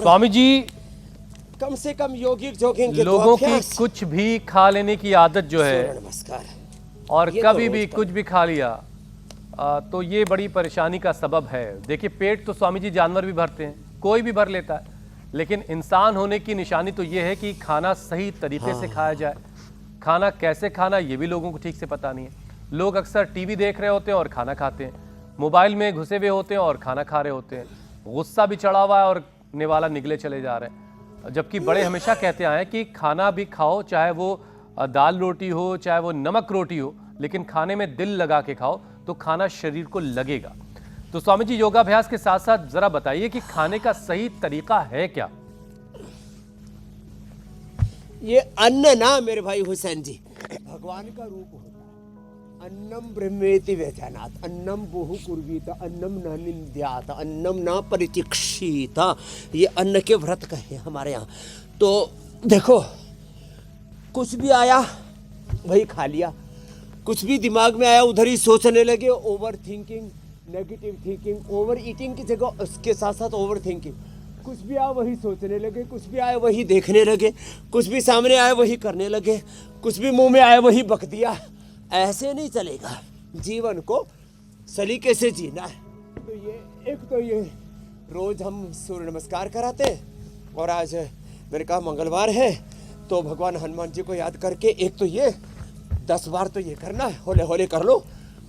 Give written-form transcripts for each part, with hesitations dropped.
स्वामी जी, कम से कम योगिक जोगिंग के लोगों की कुछ भी खा लेने की आदत जो है, नमस्कार, और ये कभी तो भी कुछ भी खा लिया तो ये बड़ी परेशानी का सबब है। देखिए, पेट तो स्वामी जी जानवर भी भरते हैं, कोई भी भर लेता है, लेकिन इंसान होने की निशानी तो ये है कि खाना सही तरीके से खाया जाए। खाना कैसे खाना ये भी लोगों को ठीक से पता नहीं है। लोग अक्सर टीवी देख रहे होते हैं और खाना खाते हैं, मोबाइल में घुसे हुए होते हैं और खाना खा रहे होते हैं, गुस्सा भी चढ़ा हुआ है और निवाला निगले चले जा रहे हैं। जबकि बड़े हमेशा कहते आए कि खाना भी खाओ, चाहे वो दाल रोटी हो, चाहे वो नमक रोटी हो, लेकिन खाने में दिल लगा के खाओ तो खाना शरीर को लगेगा। तो स्वामी जी, योगाभ्यास के साथ साथ जरा बताइए कि खाने का सही तरीका है क्या? ये अन्न ना मेरे भाई हुसैन जी, भगवान का रूप होता है। अन्नम ब्रह्मेति व्यजानात, अन्नम बहु कुर्वीत, अन्नम न निंद्यात, अन्नम न परिचिक्षीत। ये अन्न के व्रत कहे हमारे यहाँ। तो देखो, कुछ भी आया वही खा लिया, कुछ भी दिमाग में आया उधर ही सोचने लगे। Over thinking, negative thinking, over eating की जगह उसके साथ साथ ओवर थिंकिंग। कुछ भी आया वही सोचने लगे, कुछ भी आया वही देखने लगे, कुछ भी सामने आया वही करने लगे, कुछ भी मुंह में आया वही बक दिया। ऐसे नहीं चलेगा, जीवन को सलीके से जीना है। तो ये रोज हम सूर्य नमस्कार कराते हैं, और आज मैंने कहा मंगलवार है तो भगवान हनुमान जी को याद करके एक तो ये 10 बार तो ये करना है। होले होले कर लो,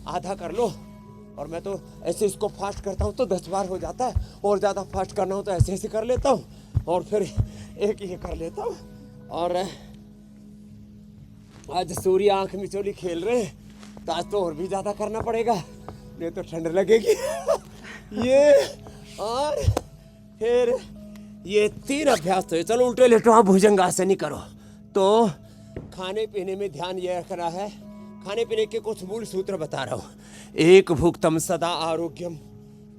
आधा कर लो, और मैं तो ऐसे इसको फास्ट करता हूँ तो 10 बार हो जाता है, और ज़्यादा फास्ट करना हो तो ऐसे ऐसे कर लेता हूँ, और फिर एक ये कर लेता हूँ। और आज सूर्य आंख मिचोली खेल रहे हैं तो आज तो और भी ज़्यादा करना पड़ेगा, नहीं तो ठंड लगेगी। ये और फिर ये 3 अभ्यास तो है। चलो उल्टे लेटो, आप भुजंगासन ही करो। तो खाने पीने में ध्यान ये रखना है। खाने पीने के कुछ मूल सूत्र बता रहा हूँ। 1 भुक्तम सदा आरोग्यम,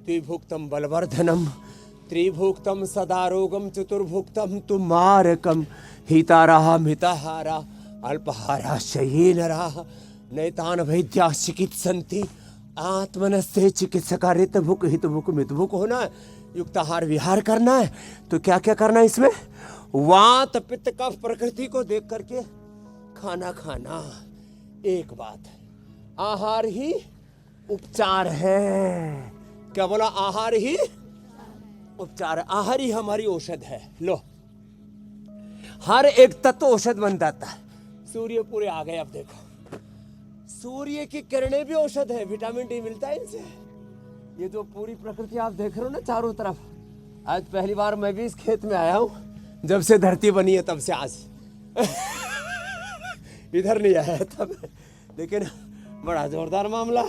2 भुक्तम बलवर्धनम, 3 भुक्तम सदा रोगम, 4 भुक्तम तु मारकम, हिताराह मिताहारा अल्पहारा शयीनराह नैतान वैद्या चिकित्सन्ति आत्मनस्ते चिकित्सका। रित भुक हित भुक मित भुक होना है, युक्ताहार विहार करना है। तो क्या क्या करना है इसमें? वात पित्त कफ प्रकृति को देख करके खाना खाना। एक बात, आहार ही उपचार है। क्या बोला? आहार ही उपचार है। आहार ही हमारी औषध है। लो, हर एक तत्व औषध बन जाता है। सूर्य पूरे आ गए। अब देखो, सूर्य की किरणें भी औषध है, विटामिन डी मिलता है इनसे। ये जो पूरी प्रकृति आप देख रहे हो ना चारों तरफ, आज पहली बार मैं भी इस खेत में आया हूँ, जब से धरती बनी है तब से आज। इधर नहीं आया तब, लेकिन बड़ा जोरदार मामला,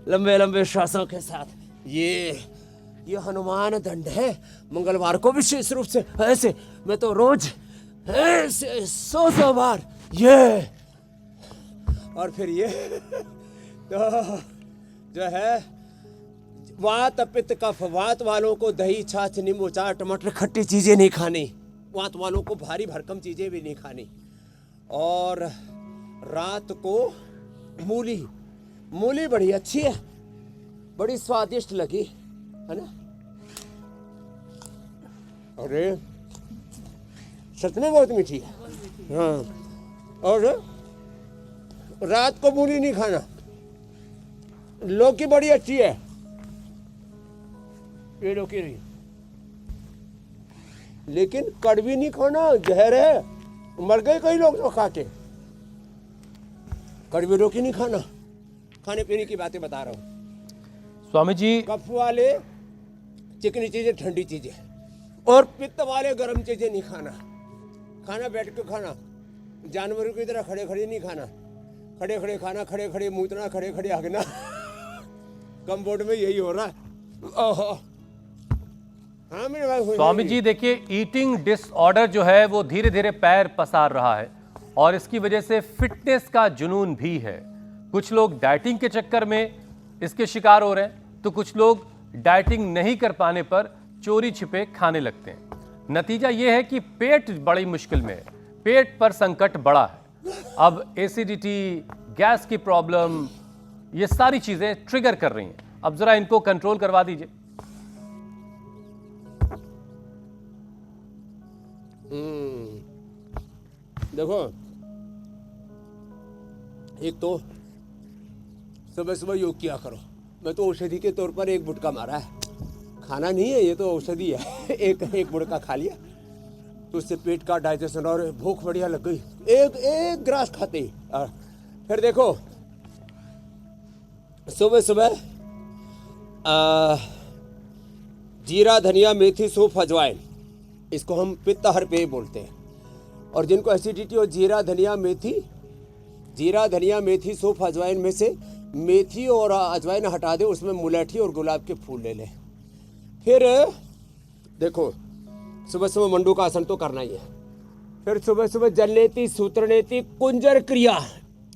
लंबे लंबे श्वासों के साथ। ये हनुमान दंड है। मंगलवार को विशेष रूप से ऐसे, मैं तो रोज ऐसे 100 बार ये, और फिर ये। तो जो है वात पित्त कफ, वात वालों को दही छाछ नींबू चाट टमाटर खट्टी चीजें नहीं खानी, वात वालों को भारी भरकम चीजें भी नहीं खानी। और रात को मूली बड़ी अच्छी है, बड़ी स्वादिष्ट लगी है ना। अरे सच में बहुत मीठी है। हाँ, और रात को मूली नहीं खाना। लौकी बड़ी अच्छी है, ये लौकी नहीं, लेकिन कड़वी नहीं खाना, जहर है। मर गए कई लोग जो खा के। कड़वी लौकी नहीं खाना। खाने पीने की बातें बता रहा हूँ स्वामी जी। कफ वाले चिकनी चीजें, ठंडी चीजें, और पित्त वाले गर्म चीजें नहीं खाना। खाना बैठ के खाना, जानवरों की तरह खड़े खड़े नहीं खाना। खड़े खड़े खाना, खड़े खड़े मूतना, खड़े खड़े हगना। कम बोर्ड में यही हो रहा है। हाँ मेरे भाई स्वामी जी, देखिए, ईटिंग डिसऑर्डर जो है वो धीरे धीरे पैर पसार रहा है, और इसकी वजह से फिटनेस का जुनून भी है। कुछ लोग डाइटिंग के चक्कर में इसके शिकार हो रहे हैं, तो कुछ लोग डाइटिंग नहीं कर पाने पर चोरी छिपे खाने लगते हैं। नतीजा यह है कि पेट बड़ी मुश्किल में है, पेट पर संकट बड़ा है। अब एसिडिटी, गैस की प्रॉब्लम, ये सारी चीजें ट्रिगर कर रही हैं। अब जरा इनको कंट्रोल करवा दीजिए। देखो, एक तो सुबह सुबह योग किया करो। मैं तो औषधि के तौर पर एक गुटखा मारा है, खाना नहीं है ये तो औषधि है। एक गुटखा खा लिया तो उससे पेट का डाइजेशन और भूख बढ़िया लग गई, एक ग्रास खाते ही। फिर देखो सुबह सुबह जीरा धनिया मेथी सूप अजवाइन, इसको हम पित्तहर पेय बोलते हैं। और जिनको एसिडिटी हो, जीरा धनिया मेथी सूप अजवाइन में से मेथी और अजवाइन हटा दे, उसमें मुलैठी और गुलाब के फूल ले ले। फिर देखो सुबह सुबह मंडू का आसन तो करना ही है। फिर सुबह सुबह जलनेति सूत्रनेति कुंजर क्रिया,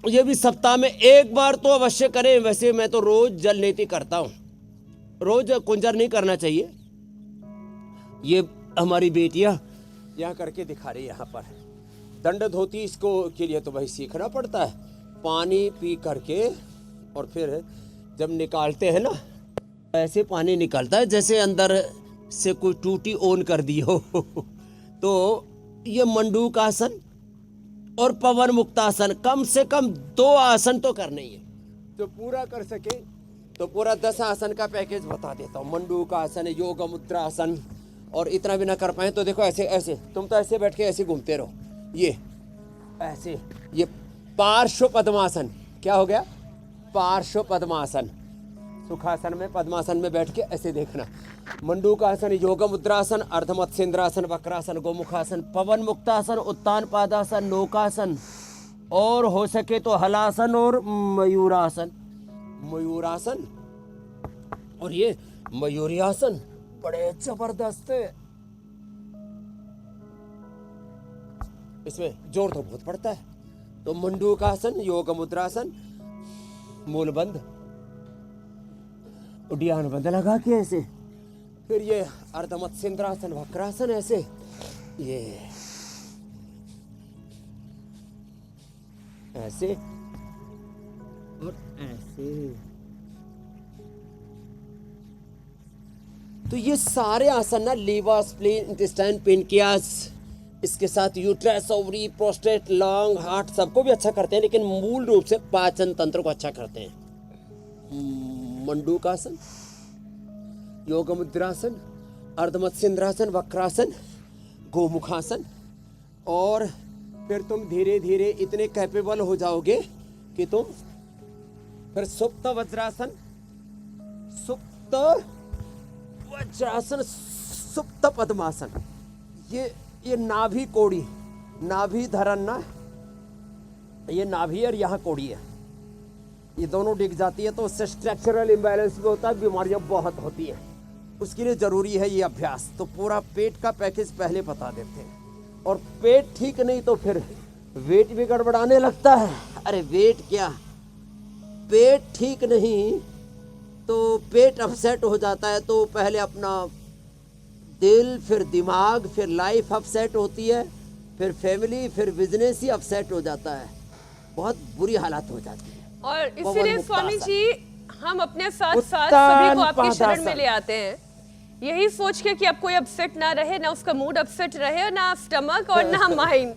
ये भी सप्ताह में एक बार तो अवश्य करें। वैसे मैं तो रोज जलनेति करता हूँ, रोज कुंजर नहीं करना चाहिए। ये हमारी बेटियां यहाँ करके दिखा रही है। यहाँ पर दंड धोती इसको के लिए तो भाई सीखना पड़ता है। पानी पी करके और फिर जब निकालते हैं ना, ऐसे पानी निकलता है जैसे अंदर से कोई टूटी ओन कर दी हो। तो ये मंडूक आसन और पवन मुक्तासन, कम से कम 2 आसन तो करने ही है। जो पूरा कर सके तो पूरा 10 आसन का पैकेज बता देता हूँ। मंडूक आसन, योग मुद्रा आसन, और इतना भी ना कर पाए तो देखो ऐसे ऐसे, तुम तो ऐसे बैठ के ऐसे घूमते रहो, ये ऐसे। ये पार्श्व पद्मासन, क्या हो गया? पार्श्व पद्मासन। सुखासन में, पद्मासन में बैठ के ऐसे देखना। मंडूकासन, योग मुद्रासन, अर्धमत्स्येंद्रासन, वक्रासन, गोमुखासन, पवन मुक्तासन, उत्तान पादासन, नौकासन, और हो सके तो हलासन और मयूरासन। मयूरासन और ये मयूरियासन बड़े जबरदस्त है। इसमें जोर तो बहुत पड़ता है। तो मंडूकासन, योग मुद्रासन, मूलबंध, उड्डयन बंध लगा के ऐसे। फिर ये अर्धमत्स्येंद्रासन, वक्रासन, ऐसे ये ऐसे और ऐसे। तो ये सारे आसन ना लीवर, स्प्लीन, इंटेस्टाइन, पेनक्रियास, इसके साथ uterus, ovary, prostate, lung, heart सबको भी अच्छा करते हैं, लेकिन मूल रूप से पाचन तंत्र को अच्छा करते हैं। मंडूकासन, योग मुद्रासन, अर्धमत्स्येंद्रासन, वक्रासन, गोमुखासन। और फिर तुम धीरे धीरे इतने कैपेबल हो जाओगे कि तुम फिर सुप्त वज्रासन, सुप्त वज्रासन, सुप्त पद्मासन। ये नाभि कोड़ी, नाभि धरन ना, ये नाभि और यहाँ कोड़ी है, ये दोनों डिग जाती है तो उससे स्ट्रक्चरल इम्बैलेंस भी होता है, बीमारियां बहुत होती हैं। उसके लिए जरूरी है ये अभ्यास। तो पूरा पेट का पैकेज पहले बता देते हैं। और पेट ठीक नहीं तो फिर वेट भी गड़बड़ाने लगता है। अरे वेट क्या, पेट ठीक नहीं तो पेट अपसेट हो जाता है। तो पहले अपना दिल, फिर दिमाग, फिर लाइफ अपसेट होती है, फिर फैमिली, फिर बिजनेस ही अपसेट हो जाता है। बहुत बुरी हालत हो जाती है। और इसीलिए स्वामी जी हम अपने साथ साथ सभी को आपके शरण में ले आते हैं, यही सोच के कि अब कोई अपसेट ना रहे, ना उसका मूड अपसेट रहे, ना स्टमक और ना माइंड।